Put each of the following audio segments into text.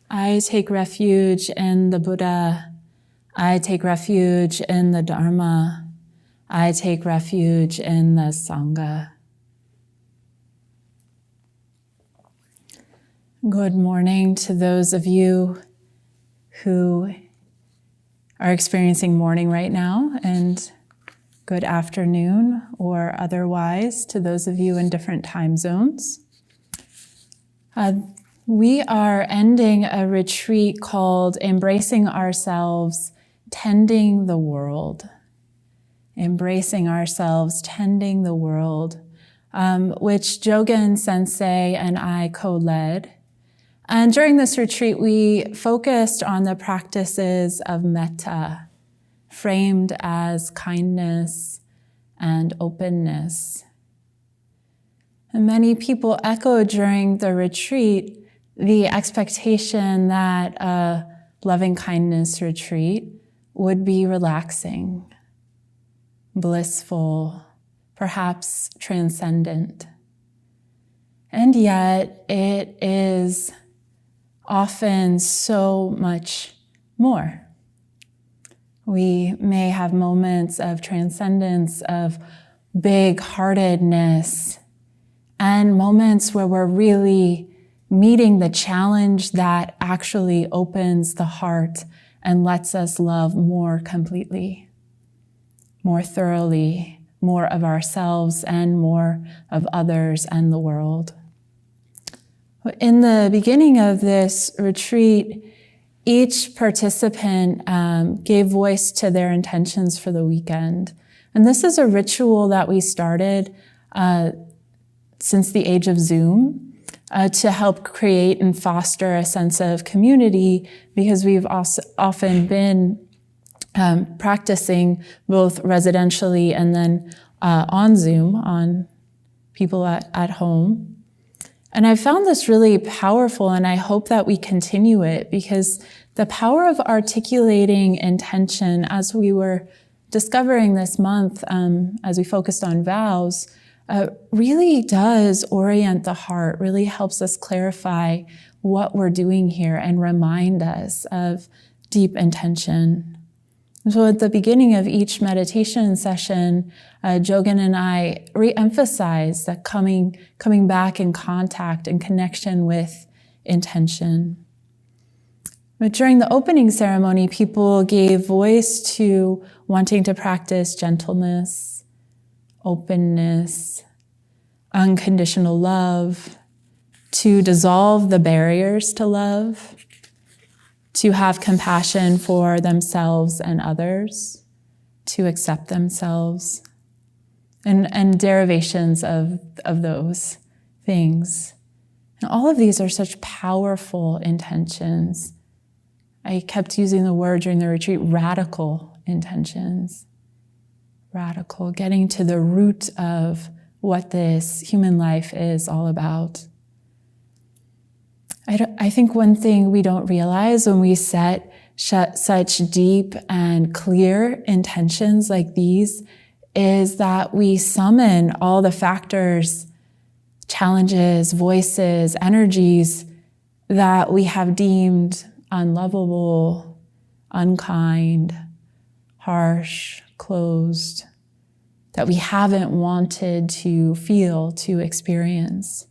I take refuge in the Buddha. I take refuge in the Dharma. I take refuge in the Sangha. Good morning to those of you who are experiencing morning right now, and good afternoon or otherwise to those of you in different time zones. We are ending a retreat called Embracing Ourselves, Tending the World. Embracing Ourselves, Tending the World, which Jogen Sensei and I co-led. And during this retreat, we focused on the practices of metta, framed as kindness and openness. And many people echoed during the retreat the expectation that a loving kindness retreat would be relaxing, blissful, perhaps transcendent. And yet it is often so much more. We may have moments of transcendence, of big-heartedness, and moments where we're really meeting the challenge that actually opens the heart and lets us love more completely, more thoroughly, more of ourselves and more of others and the world. In the beginning of this retreat, each participant gave voice to their intentions for the weekend. And this is a ritual that we started since the age of Zoom to help create and foster a sense of community, because we've also often been practicing both residentially and then on Zoom, on people at home. And I found this really powerful, and I hope that we continue it, because the power of articulating intention, as we were discovering this month, as we focused on vows, really does orient the heart, really helps us clarify what we're doing here and remind us of deep intention. So at the beginning of each meditation session, Jogen and I re-emphasize that coming back in contact and connection with intention. But during the opening ceremony, people gave voice to wanting to practice gentleness, openness, unconditional love, to dissolve the barriers to love, to have compassion for themselves and others, to accept themselves, and derivations of those things. And all of these are such powerful intentions. I kept using the word during the retreat, radical intentions. Radical, getting to the root of what this human life is all about. I think one thing we don't realize when we set such deep and clear intentions like these is that we summon all the factors, challenges, voices, energies that we have deemed unlovable, unkind, harsh, closed, that we haven't wanted to feel, to experience.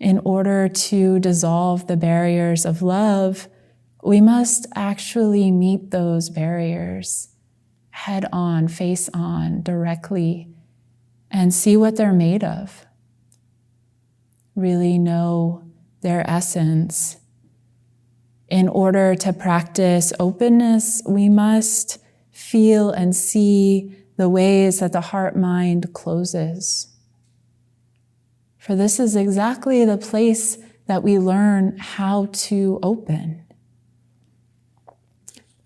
In order to dissolve the barriers of love, we must actually meet those barriers head on, face on, directly, and see what they're made of. Really know their essence. In order to practice openness, we must feel and see the ways that the heart-mind closes. For this is exactly the place that we learn how to open.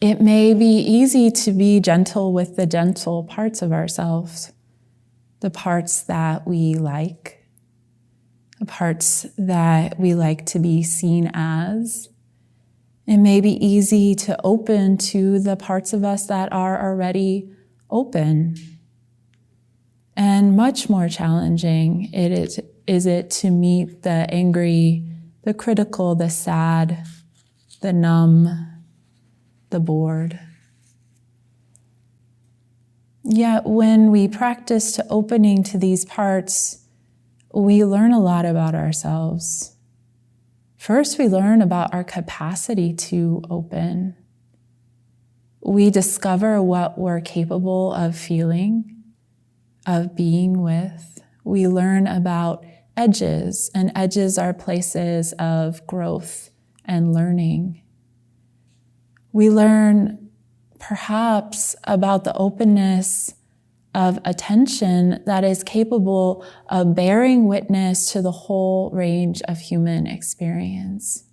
It may be easy to be gentle with the gentle parts of ourselves, the parts that we like, the parts that we like to be seen as. It may be easy to open to the parts of us that are already open. And much more challenging is it to meet the angry, the critical, the sad, the numb, the bored. Yet when we practice to opening to these parts, we learn a lot about ourselves. First, we learn about our capacity to open. We discover what we're capable of feeling, of being with. We learn about edges, and edges are places of growth and learning. We learn perhaps about the openness of attention that is capable of bearing witness to the whole range of human experience.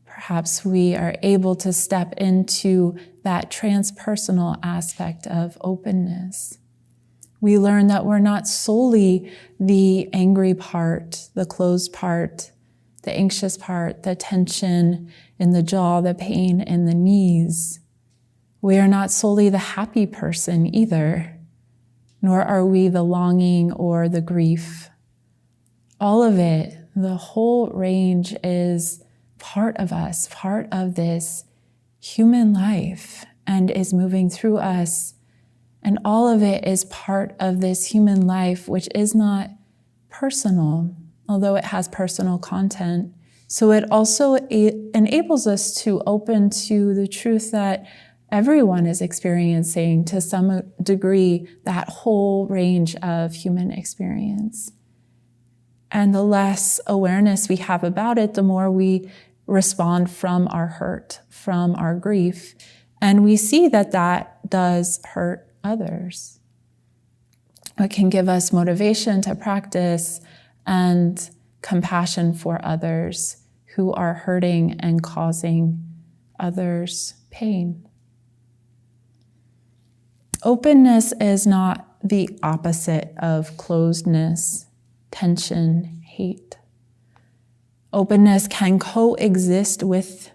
Perhaps we are able to step into that transpersonal aspect of openness. We learn that we're not solely the angry part, the closed part, the anxious part, the tension in the jaw, the pain in the knees. We are not solely the happy person either, nor are we the longing or the grief. All of it, the whole range, is part of us, part of this human life, and is moving through us. And all of it is part of this human life, which is not personal, although it has personal content. So it also enables us to open to the truth that everyone is experiencing, to some degree, that whole range of human experience. And the less awareness we have about it, the more we respond from our hurt, from our grief. And we see that that does hurt others. It can give us motivation to practice and compassion for others who are hurting and causing others pain. Openness is not the opposite of closedness, tension, hate. Openness can coexist with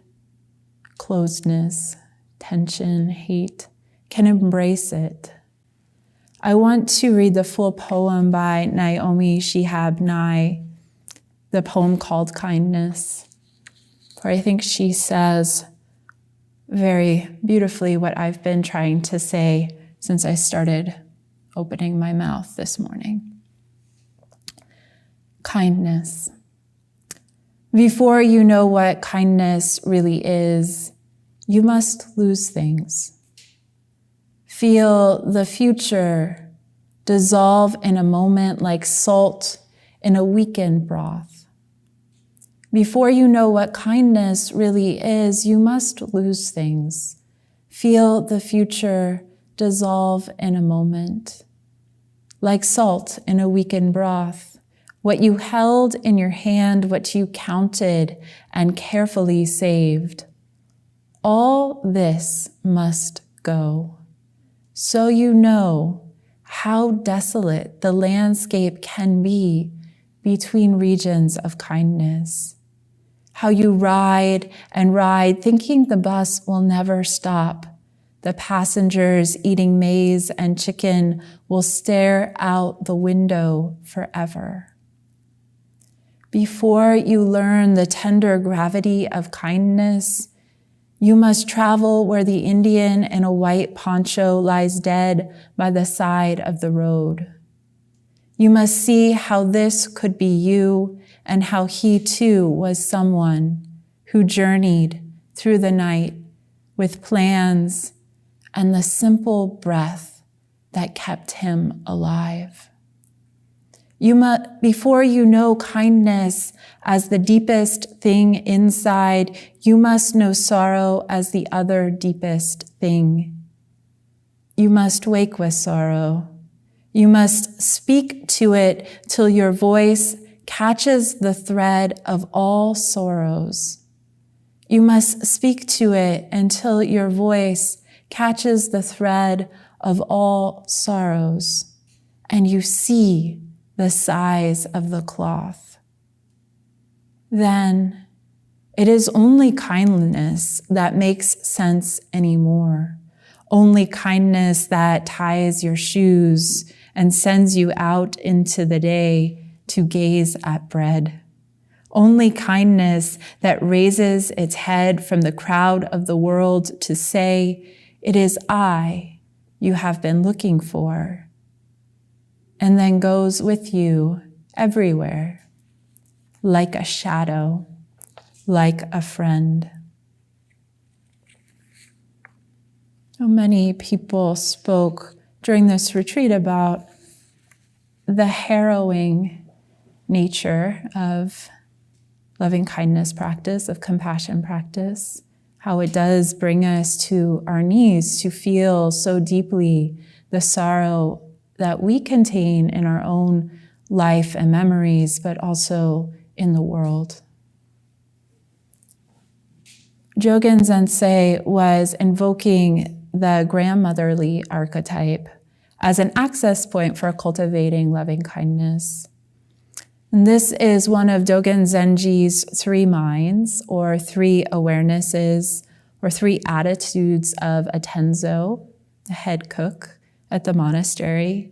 closedness, tension, hate, can embrace it. I want to read the full poem by Naomi Shihab Nye, the poem called Kindness, where I think she says very beautifully what I've been trying to say since I started opening my mouth this morning. Kindness. Before you know what kindness really is, you must lose things. Feel the future dissolve in a moment like salt in a weakened broth. Before you know what kindness really is, you must lose things. Feel the future dissolve in a moment. Like salt in a weakened broth, what you held in your hand, what you counted and carefully saved, all this must go. So you know how desolate the landscape can be between regions of kindness. How you ride and ride, thinking the bus will never stop. The passengers eating maize and chicken will stare out the window forever. Before you learn the tender gravity of kindness, you must travel where the Indian in a white poncho lies dead by the side of the road. You must see how this could be you and how he too was someone who journeyed through the night with plans and the simple breath that kept him alive. Before you know kindness as the deepest thing inside, you must know sorrow as the other deepest thing. You must wake with sorrow. You must speak to it till your voice catches the thread of all sorrows. You must speak to it until your voice catches the thread of all sorrows, and you see the size of the cloth. Then it is only kindness that makes sense anymore. Only kindness that ties your shoes and sends you out into the day to gaze at bread. Only kindness that raises its head from the crowd of the world to say, "It is I you have been looking for," and then goes with you everywhere, like a shadow, like a friend. So many people spoke during this retreat about the harrowing nature of loving kindness practice, of compassion practice, how it does bring us to our knees to feel so deeply the sorrow that we contain in our own life and memories, but also in the world. Jogen Sensei was invoking the grandmotherly archetype as an access point for cultivating loving kindness. And this is one of Dogen Zenji's 3 minds, or 3 awarenesses, or 3 attitudes of a tenzo, the head cook at the monastery.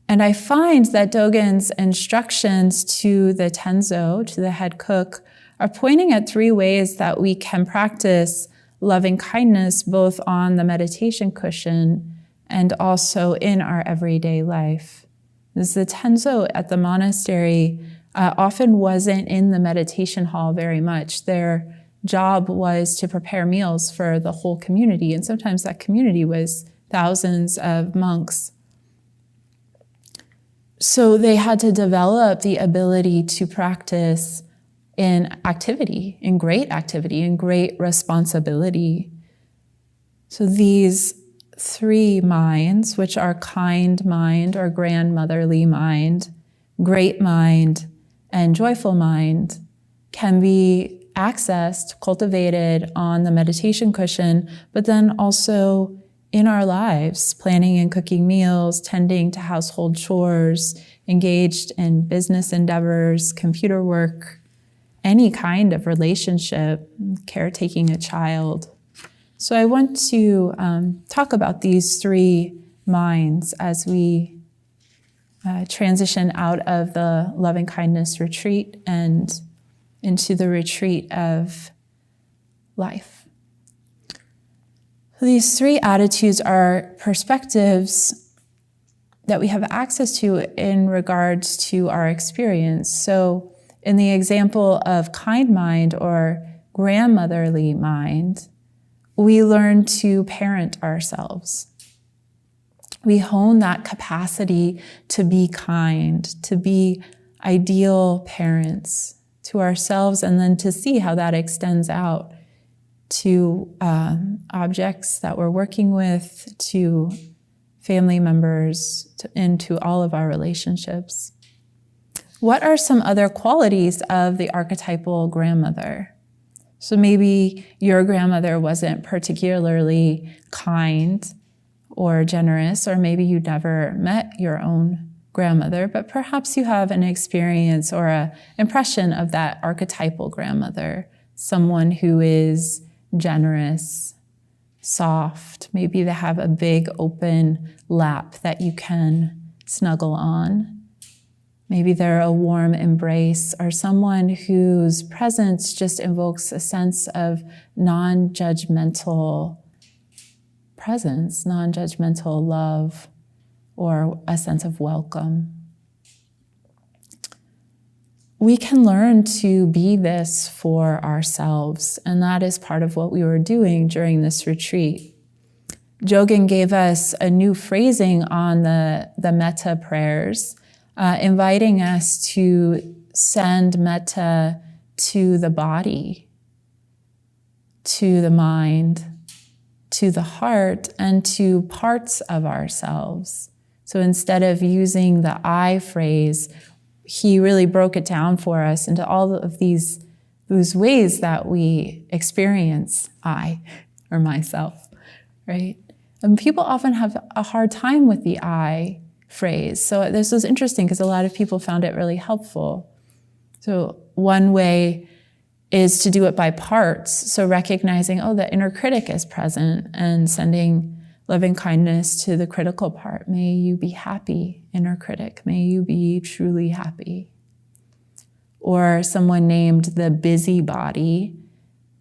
And I find that Dogen's instructions to the tenzo, to the head cook, are pointing at 3 ways that we can practice loving kindness both on the meditation cushion and also in our everyday life. This the tenzo at the monastery often wasn't in the meditation hall very much. Their job was to prepare meals for the whole community, and sometimes that community was thousands of monks. So they had to develop the ability to practice in activity, in great responsibility. So these 3 minds, which are kind mind or grandmotherly mind, great mind, and joyful mind, can be accessed, cultivated on the meditation cushion, but then also in our lives, planning and cooking meals, tending to household chores, engaged in business endeavors, computer work, any kind of relationship, caretaking a child. So I want to talk about these 3 minds as we transition out of the loving kindness retreat and into the retreat of life. These 3 attitudes are perspectives that we have access to in regards to our experience. So in the example of kind mind or grandmotherly mind, we learn to parent ourselves. We hone that capacity to be kind, to be ideal parents to ourselves, and then to see how that extends out to objects that we're working with, to family members, into all of our relationships. What are some other qualities of the archetypal grandmother? So maybe your grandmother wasn't particularly kind or generous, or maybe you never met your own grandmother, but perhaps you have an experience or an impression of that archetypal grandmother, someone who is generous, soft. Maybe they have a big open lap that you can snuggle on. Maybe they're a warm embrace, or someone whose presence just invokes a sense of non-judgmental presence, non-judgmental love, or a sense of welcome. We can learn to be this for ourselves, and that is part of what we were doing during this retreat. Jogen gave us a new phrasing on the metta prayers, inviting us to send metta to the body, to the mind, to the heart, and to parts of ourselves. So instead of using the I phrase, he really broke it down for us into all of these ways that we experience I, or myself, right? And people often have a hard time with the I phrase. So this was interesting because a lot of people found it really helpful. So one way is to do it by parts. So recognizing, the inner critic is present, and sending loving kindness to the critical part. May you be happy, inner critic. May you be truly happy. or someone named the busybody.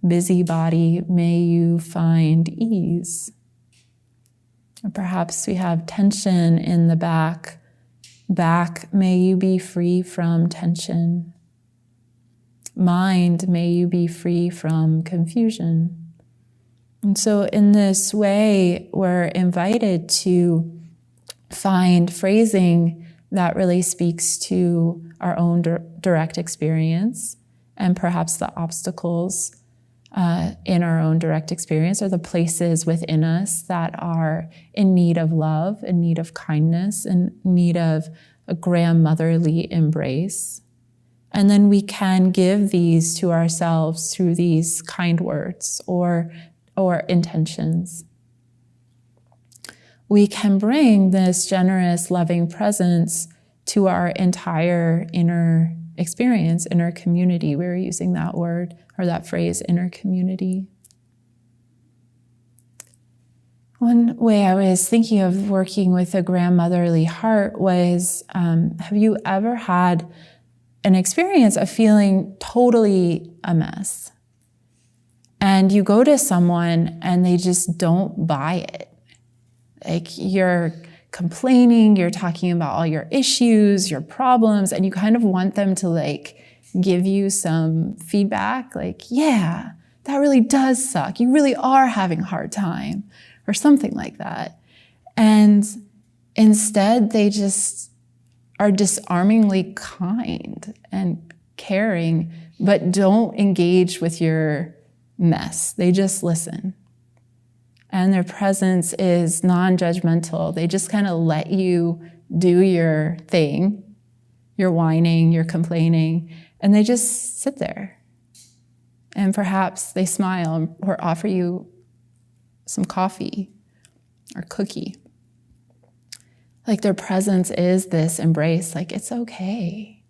Busybody, may you find ease. Or perhaps we have tension in the back. Back, may you be free from tension. Mind, may you be free from confusion. And so in this way, we're invited to find phrasing that really speaks to our own direct experience, and perhaps the obstacles in our own direct experience, or the places within us that are in need of love, in need of kindness, in need of a grandmotherly embrace. And then we can give these to ourselves through these kind words or intentions. We can bring this generous, loving presence to our entire inner experience, inner community. We were using that word or that phrase, inner community. One way I was thinking of working with a grandmotherly heart was, have you ever had an experience of feeling totally a mess? And you go to someone and they just don't buy it. Like, you're complaining, you're talking about all your issues, your problems, and you kind of want them to give you some feedback, yeah, that really does suck. You really are having a hard time, or something like that. And instead, they just are disarmingly kind and caring, but don't engage with your mess. They just listen. And their presence is non-judgmental. They just kind of let you do your thing. You're whining, you're complaining, and they just sit there. And perhaps they smile or offer you some coffee or cookie. Their presence is this embrace, it's okay.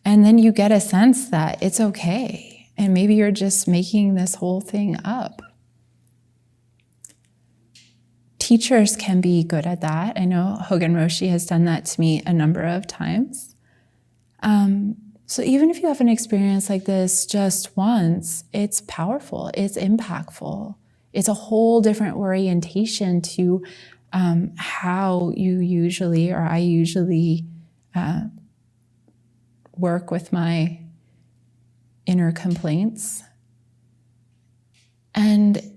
And then you get a sense that it's okay. And maybe you're just making this whole thing up. Teachers can be good at that. I know Hogan Roshi has done that to me a number of times. So even if you have an experience like this just once, it's powerful, it's impactful. It's a whole different orientation to how you usually, or I usually, work with my inner complaints. And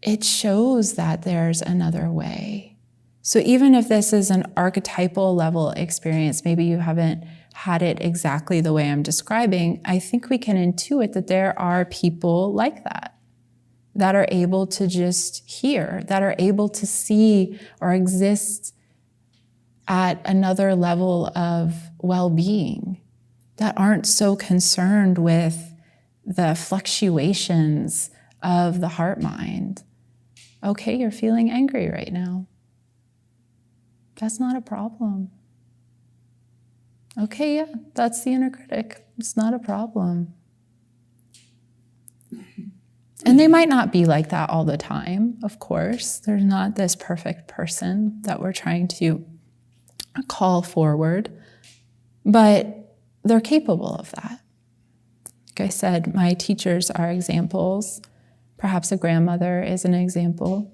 it shows that there's another way. So even if this is an archetypal level experience, maybe you haven't had it exactly the way I'm describing, I think we can intuit that there are people like that are able to just hear, that are able to see or exist at another level of well-being, that aren't so concerned with the fluctuations of the heart-mind. Okay, you're feeling angry right now. That's not a problem. Okay, yeah, that's the inner critic. It's not a problem. And they might not be like that all the time, of course. There's not this perfect person that we're trying to call forward, but they're capable of that. Like I said, my teachers are examples. Perhaps a grandmother is an example.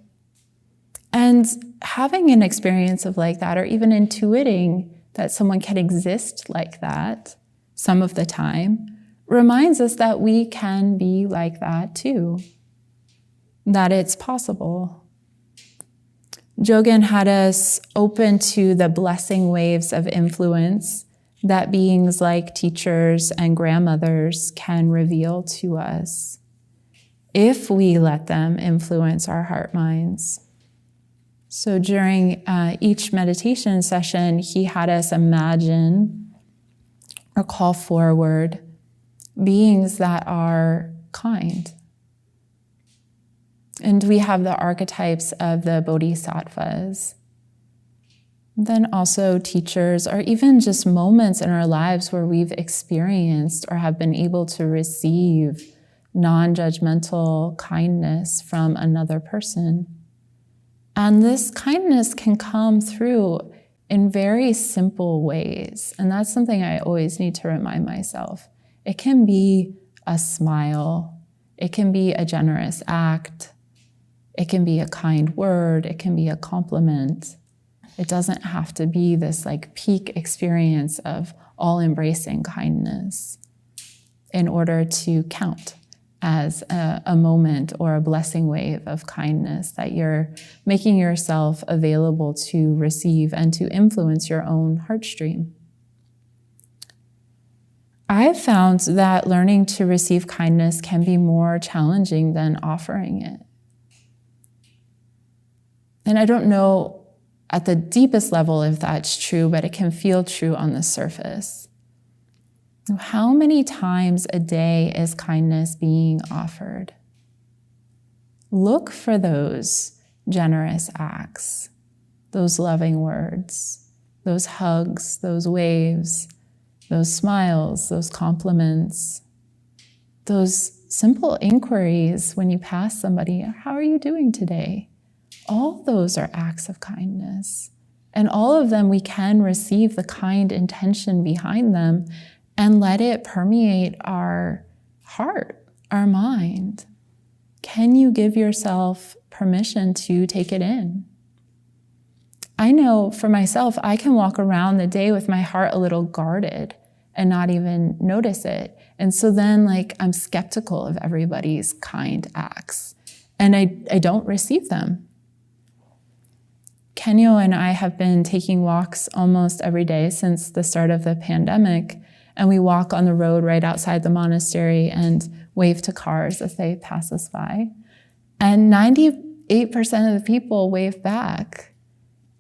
And having an experience of like that, or even intuiting that someone can exist like that some of the time, reminds us that we can be like that too, that it's possible. Jogan had us open to the blessing waves of influence that beings like teachers and grandmothers can reveal to us if we let them influence our heart minds. So during each meditation session, he had us imagine or call forward beings that are kind. And we have the archetypes of the bodhisattvas. Then also teachers, or even just moments in our lives where we've experienced or have been able to receive non-judgmental kindness from another person. And this kindness can come through in very simple ways. And that's something I always need to remind myself. It can be a smile. It can be a generous act. It can be a kind word. It can be a compliment. It doesn't have to be this like peak experience of all embracing kindness in order to count as a moment or a blessing wave of kindness that you're making yourself available to receive and to influence your own heartstream. I've found that learning to receive kindness can be more challenging than offering it. And I don't know at the deepest level if that's true, but it can feel true on the surface. How many times a day is kindness being offered? Look for those generous acts, those loving words, those hugs, those waves, those smiles, those compliments, those simple inquiries when you pass somebody, how are you doing today? All those are acts of kindness. And all of them, we can receive the kind intention behind them and let it permeate our heart, our mind. Can you give yourself permission to take it in? I know for myself, I can walk around the day with my heart a little guarded and not even notice it. And so then I'm skeptical of everybody's kind acts and I don't receive them. Kenyo and I have been taking walks almost every day since the start of the pandemic. And we walk on the road right outside the monastery and wave to cars as they pass us by. And 98% of the people wave back.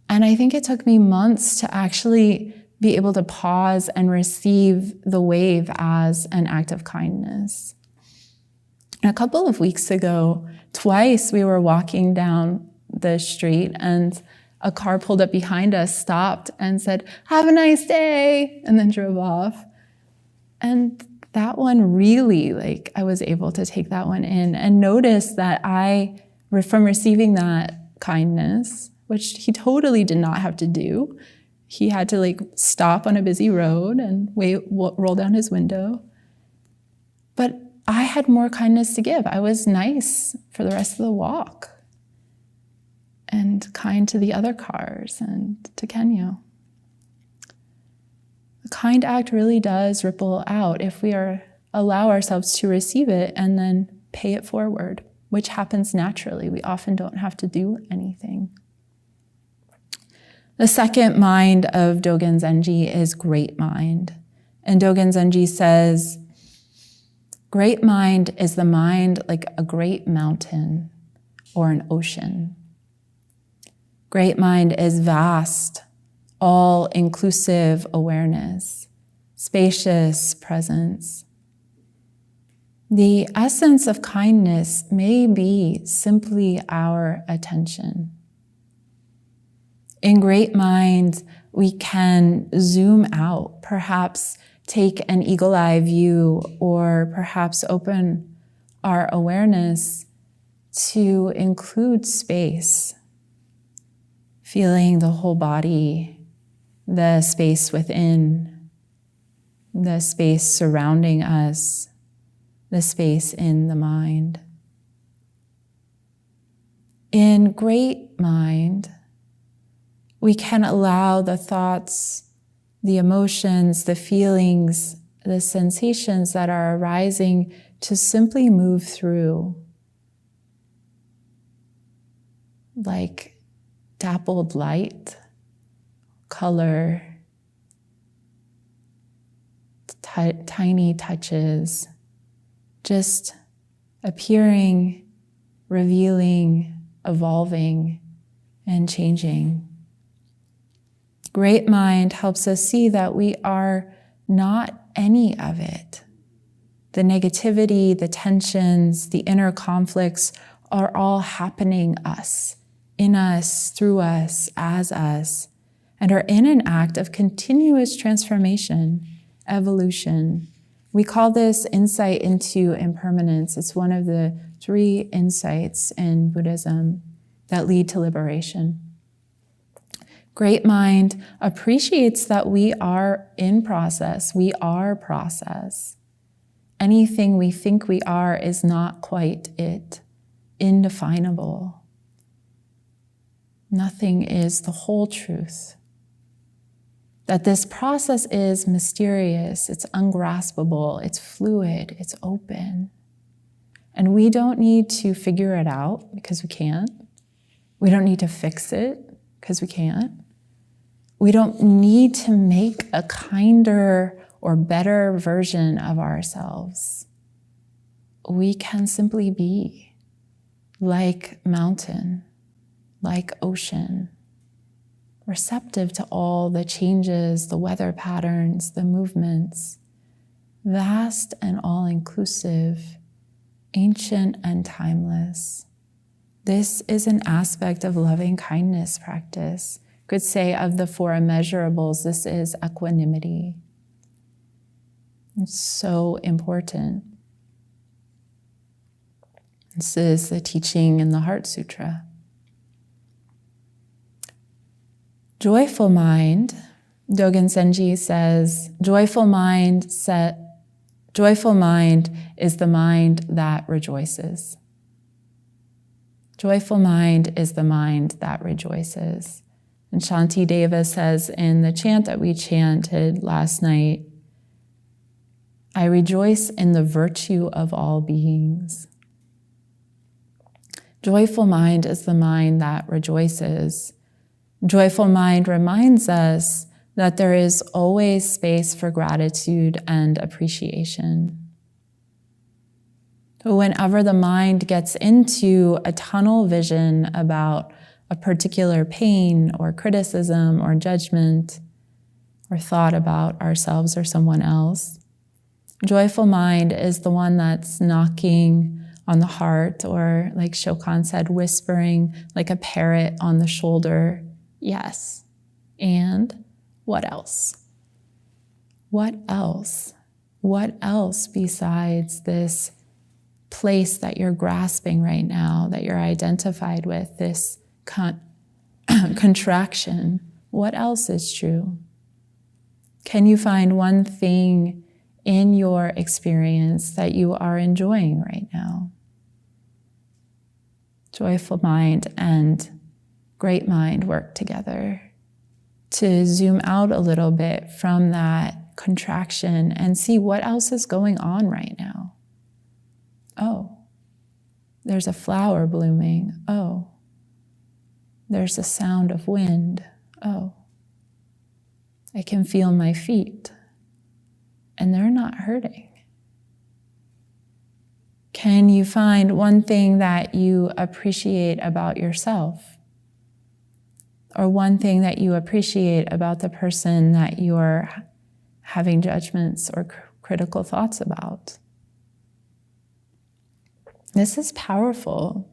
And I think it took me months to actually be able to pause and receive the wave as an act of kindness. A couple of weeks ago, twice we were walking down the street and a car pulled up behind us, stopped and said, "Have a nice day," and then drove off. And that one really, I was able to take that one in and notice that from receiving that kindness, which he totally did not have to do, he had to stop on a busy road and roll down his window. But I had more kindness to give. I was nice for the rest of the walk and kind to the other cars and to Kenyo. The kind act really does ripple out if we allow ourselves to receive it and then pay it forward, which happens naturally. We often don't have to do anything. The second mind of Dogen Zenji is great mind. And Dogen Zenji says, great mind is the mind like a great mountain or an ocean. Great mind is vast, all-inclusive awareness, spacious presence. The essence of kindness may be simply our attention. In great mind, we can zoom out, perhaps take an eagle-eye view, or perhaps open our awareness to include space, feeling the whole body, the space within, the space surrounding us, the space in the mind. In great mind, we can allow the thoughts, the emotions, the feelings, the sensations that are arising to simply move through, like dappled light, color, tiny touches, just appearing, revealing, evolving, and changing. Great mind helps us see that we are not any of it. The negativity, the tensions, the inner conflicts are all happening in us, through us, as us, and are in an act of continuous transformation, evolution. We call this insight into impermanence. It's one of the 3 insights in Buddhism that lead to liberation. Great mind appreciates that we are in process. We are process. Anything we think we are is not quite it. Indefinable. Nothing is the whole truth. That this process is mysterious, it's ungraspable, it's fluid, it's open. And we don't need to figure it out because we can't. We don't need to fix it because we can't. We don't need to make a kinder or better version of ourselves. We can simply be like mountain, like ocean, receptive to all the changes, the weather patterns, the movements, vast and all-inclusive, ancient and timeless. This is an aspect of loving kindness practice. Could say of the four immeasurables, this is equanimity. It's so important. This is the teaching in the Heart Sutra. Joyful mind, Dogen Zenji says, joyful mind is the mind that rejoices. Joyful mind is the mind that rejoices. And Shanti Deva says in the chant that we chanted last night, I rejoice in the virtue of all beings. Joyful mind is the mind that rejoices. Joyful mind reminds us that there is always space for gratitude and appreciation. So whenever the mind gets into a tunnel vision about a particular pain or criticism or judgment or thought about ourselves or someone else, joyful mind is the one that's knocking on the heart, or like Shokan said, whispering like a parrot on the shoulder, yes. And what else? What else? What else besides this place that you're grasping right now, that you're identified with, this contraction? What else is true? Can you find one thing in your experience that you are enjoying right now? Joyful mind and great mind work together to zoom out a little bit from that contraction and see what else is going on right now. Oh, there's a flower blooming. Oh, there's the sound of wind. Oh, I can feel my feet, and they're not hurting. Can you find one thing that you appreciate about yourself? Or one thing that you appreciate about the person that you're having judgments or critical thoughts about? This is powerful.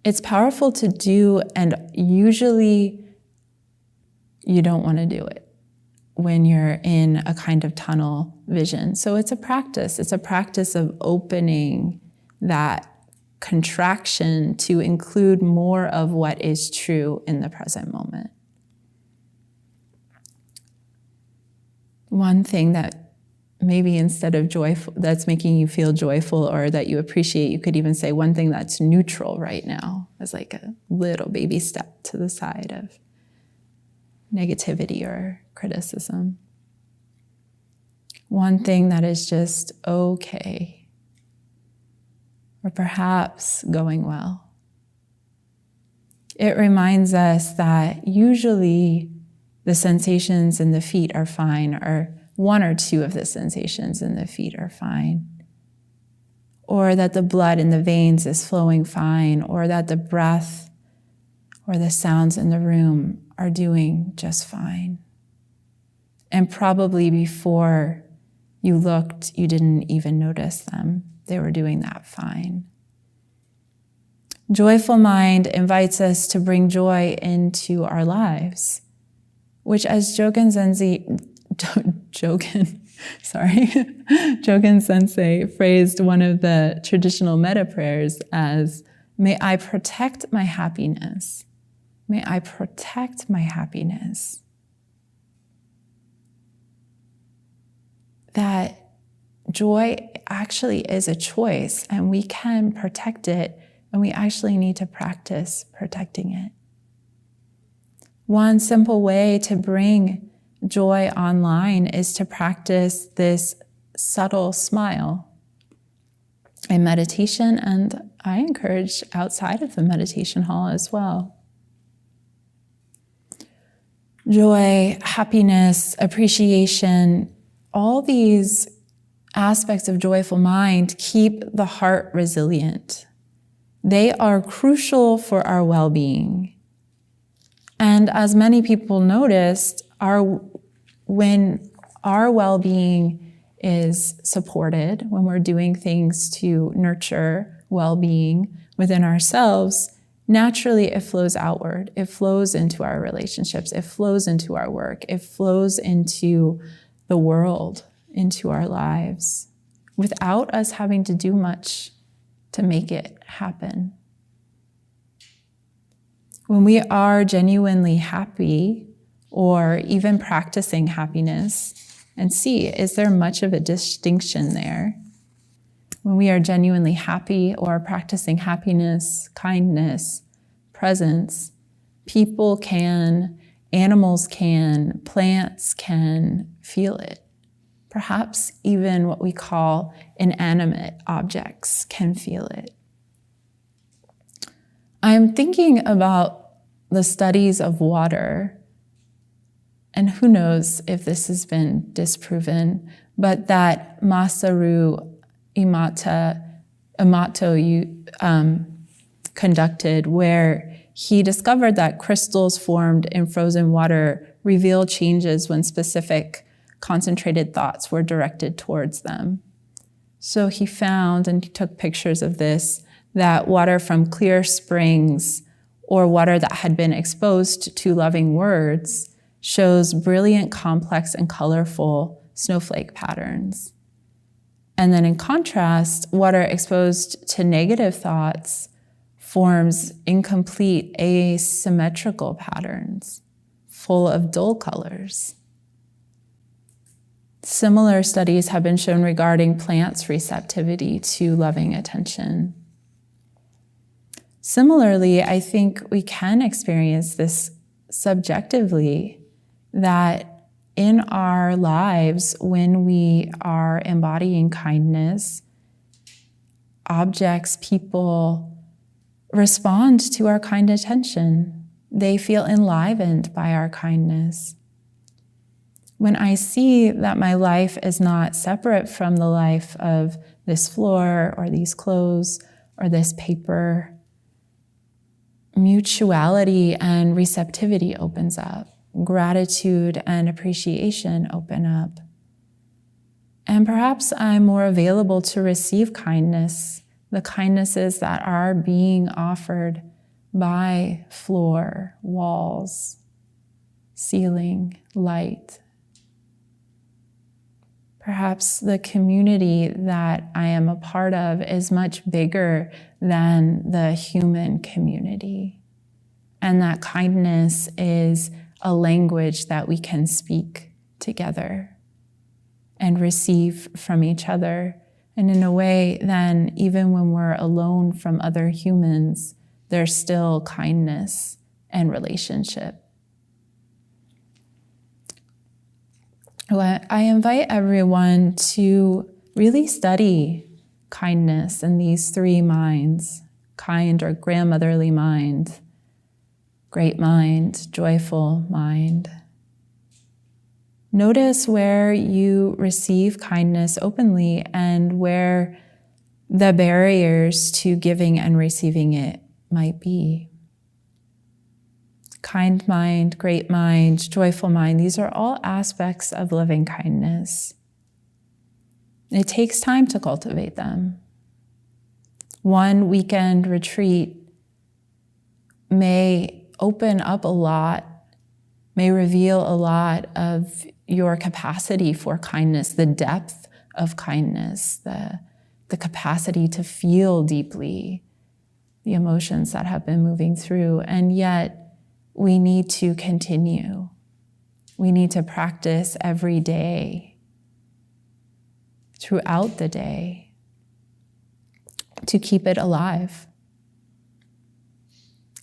It's powerful to do, and usually you don't want to do it when you're in a kind of tunnel vision. So it's a practice. It's a practice of opening that contraction to include more of what is true in the present moment. One thing that maybe instead of joyful, that's making you feel joyful or that you appreciate, you could even say one thing that's neutral right now as like a little baby step to the side of negativity or criticism. One thing that is just okay, or perhaps going well. It reminds us that usually the sensations in the feet are fine, or one or two of the sensations in the feet are fine, or that the blood in the veins is flowing fine, or that the breath or the sounds in the room are doing just fine. And probably before you looked, you didn't even notice them. They were doing that fine. Joyful mind invites us to bring joy into our lives, which as Jogen Sensei phrased one of the traditional metta prayers as, may I protect my happiness. May I protect my happiness. That joy actually is a choice, and we can protect it, and we actually need to practice protecting it. One simple way to bring joy online is to practice this subtle smile in meditation, and I encourage outside of the meditation hall as well. Joy, happiness, appreciation, all these aspects of joyful mind keep the heart resilient. They are crucial for our well-being. And as many people noticed, when our well-being is supported, when we're doing things to nurture well-being within ourselves, naturally it flows outward. It flows into our relationships. It flows into our work. It flows into the world, into our lives, without us having to do much to make it happen. When we are genuinely happy, or even practicing happiness, and see, is there much of a distinction there? When we are genuinely happy or practicing happiness, kindness, presence, people can, animals can, plants can feel it. Perhaps even what we call inanimate objects can feel it. I'm thinking about the studies of water, and who knows if this has been disproven, but that Masaru Emoto conducted, where he discovered that crystals formed in frozen water reveal changes when specific concentrated thoughts were directed towards them. So he found, and he took pictures of this, that water from clear springs or water that had been exposed to loving words shows brilliant, complex, and colorful snowflake patterns. And then in contrast, water exposed to negative thoughts forms incomplete, asymmetrical patterns, full of dull colors. Similar studies have been shown regarding plants' receptivity to loving attention. Similarly, I think we can experience this subjectively, that in our lives, when we are embodying kindness, objects, people respond to our kind attention. They feel enlivened by our kindness. When I see that my life is not separate from the life of this floor or these clothes or this paper, mutuality and receptivity opens up. Gratitude and appreciation open up. And perhaps I'm more available to receive kindness, the kindnesses that are being offered by floor, walls, ceiling, light. Perhaps the community that I am a part of is much bigger than the human community. And that kindness is a language that we can speak together and receive from each other. And in a way, then, even when we're alone from other humans, there's still kindness and relationship. Well, I invite everyone to really study kindness in these three minds: kind or grandmotherly mind, great mind, joyful mind. Notice where you receive kindness openly and where the barriers to giving and receiving it might be. Kind mind, great mind, joyful mind, these are all aspects of loving kindness. It takes time to cultivate them. One weekend retreat may open up a lot, may reveal a lot of your capacity for kindness, the depth of kindness, the capacity to feel deeply the emotions that have been moving through. And yet, we need to continue. We need to practice every day, throughout the day, to keep it alive.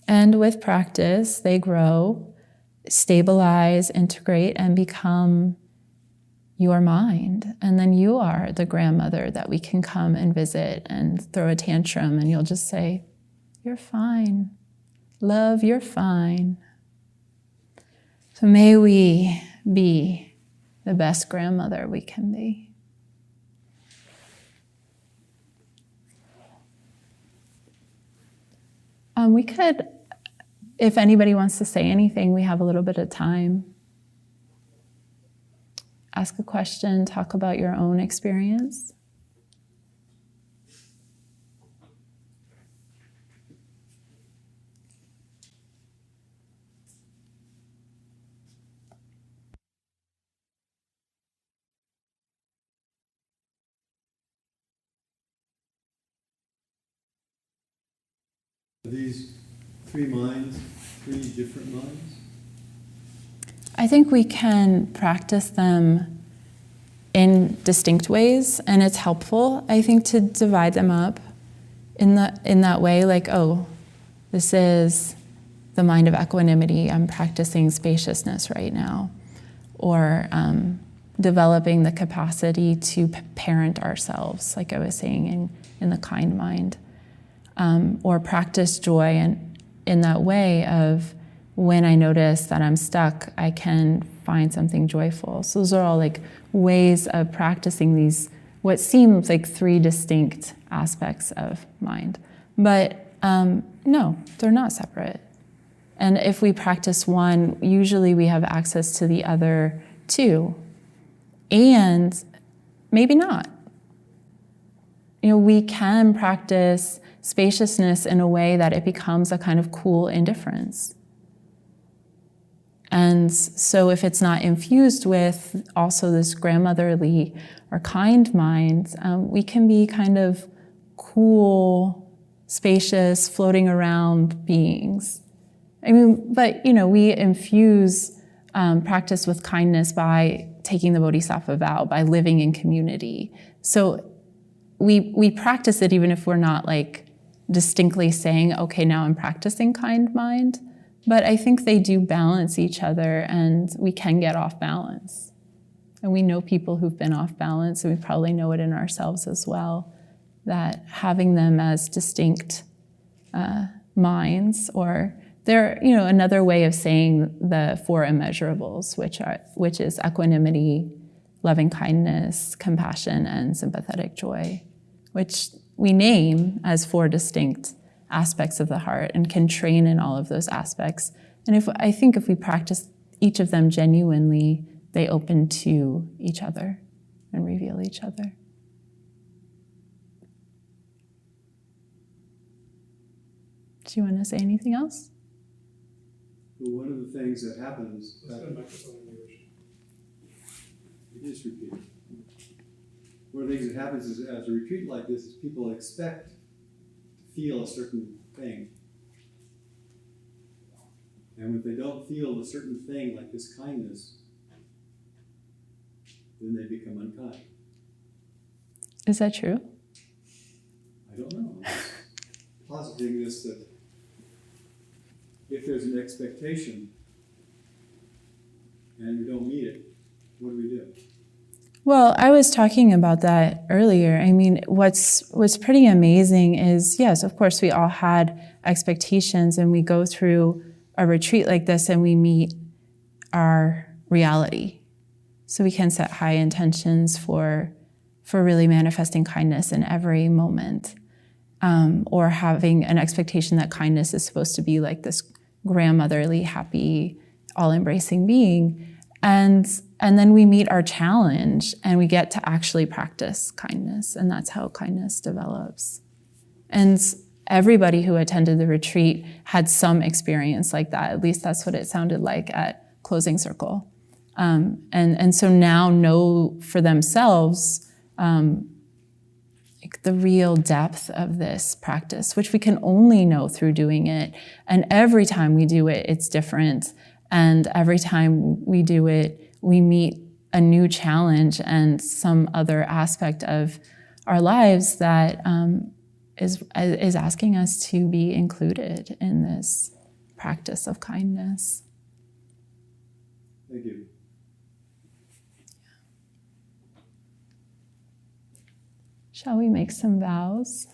And with practice, they grow, stabilize, integrate, and become your mind. And then you are the grandmother that we can come and visit and throw a tantrum, and you'll just say, "You're fine. Love, you're fine." So may we be the best grandmother we can be. We could, if anybody wants to say anything, we have a little bit of time. Ask a question, talk about your own experience. Are these three minds, three different minds? I think we can practice them in distinct ways, and it's helpful, I think, to divide them up in that way, like, oh, this is the mind of equanimity. I'm practicing spaciousness right now. Or developing the capacity to parent ourselves, like I was saying, in the kind mind. Or practice joy in that way of, when I notice that I'm stuck, I can find something joyful. So those are all like ways of practicing these, what seems like three distinct aspects of mind. But no, they're not separate. And if we practice one, usually we have access to the other two. And maybe not. We can practice spaciousness in a way that it becomes a kind of cool indifference. And so if it's not infused with also this grandmotherly or kind mind, we can be kind of cool, spacious, floating around beings. But we infuse practice with kindness by taking the bodhisattva vow, by living in community. So we practice it even if we're not like distinctly saying, okay, now I'm practicing kind mind. But I think they do balance each other, and we can get off balance. And we know people who've been off balance, and we probably know it in ourselves as well, that having them as distinct minds, or they're, another way of saying the four immeasurables, which is equanimity, loving kindness, compassion, and sympathetic joy, which we name as four distinct aspects of the heart and can train in all of those aspects. And I think if we practice each of them genuinely, they open to each other and reveal each other. Do you want to say anything else? Well, one of the things that happens... it is repeated. One of the things that happens is, as a retreat like this, is people expect feel a certain thing. And if they don't feel a certain thing, like this kindness, then they become unkind. Is that true? I don't know. I'm just positing this, that if there's an expectation and we don't meet it, what do we do? Well, I was talking about that earlier. What's pretty amazing is, yes, of course, we all had expectations, and we go through a retreat like this and we meet our reality. So we can set high intentions for really manifesting kindness in every moment, or having an expectation that kindness is supposed to be like this grandmotherly, happy, all-embracing being. And then we meet our challenge, and we get to actually practice kindness, and that's how kindness develops. And everybody who attended the retreat had some experience like that. At least that's what it sounded like at Closing Circle. And so now know for themselves, like the real depth of this practice, which we can only know through doing it. And every time we do it, it's different. And every time we do it, we meet a new challenge and some other aspect of our lives that is asking us to be included in this practice of kindness. Thank you. Shall we make some vows?